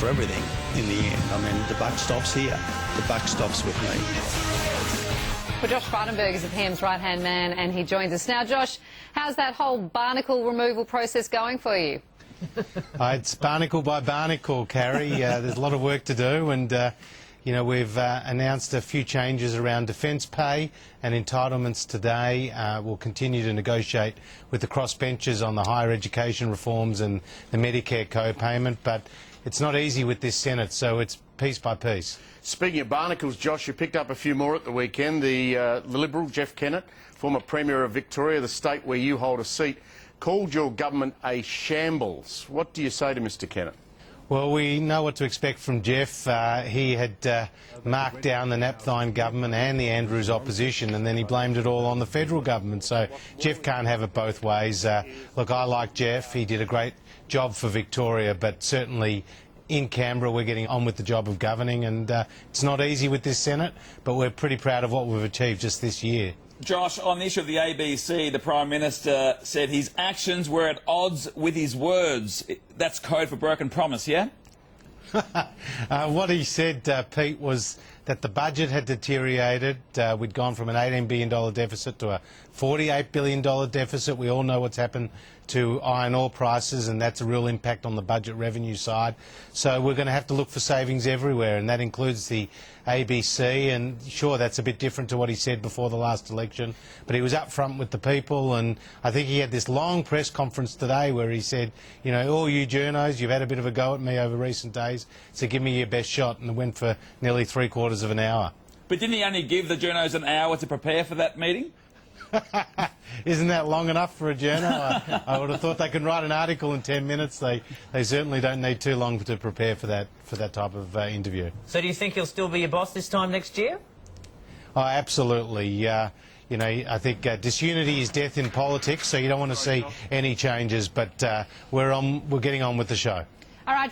for everything in the end. I mean, the buck stops here. The buck stops with me. Well, Josh Frydenberg is the PM's right-hand man, and he joins us now. Josh, how's that whole barnacle removal process going for you? It's barnacle by barnacle, Carrie. There's a lot of work to do, and you know, we've announced a few changes around defence pay and entitlements today. We'll continue to negotiate with the crossbenchers on the higher education reforms and the Medicare co-payment, but it's not easy with this Senate, so it's piece by piece. Speaking of barnacles, Josh, you picked up a few more at the weekend. The Liberal, Jeff Kennett, former Premier of Victoria, the state where you hold a seat, called your government a shambles. What do you say to Mr Kennett? Well, we know what to expect from Jeff. He had marked down the Napthine government and the Andrews opposition, and then he blamed it all on the federal government. So Jeff can't have it both ways. Look, I like Jeff. He did a great job for Victoria, but certainly in Canberra we're getting on with the job of governing, and it's not easy with this Senate, but we're pretty proud of what we've achieved just this year. Josh, on the issue of the ABC, the Prime Minister said his actions were at odds with his words. That's code for broken promise, yeah? What he said, Pete, was that the budget had deteriorated. We'd gone from an $18 billion deficit to a $48 billion deficit. We all know what's happened to iron ore prices, and that's a real impact on the budget revenue side. So we're going to have to look for savings everywhere, and that includes the ABC. And sure, that's a bit different to what he said before the last election, but he was up front with the people, and I think he had this long press conference today where he said, you know, all you journos, you've had a bit of a go at me over recent days, so give me your best shot, and it went for nearly 3/4 of an hour. But didn't he only give the journos an hour to prepare for that meeting? Isn't that long enough for a journo? I would have thought they can write an article in 10 minutes. They certainly don't need too long to prepare for that type of interview. So do you think he'll still be your boss this time next year? Oh, absolutely. You know, I think disunity is death in politics, so you don't want to see any changes. But we're getting on with the show. All right, Josh.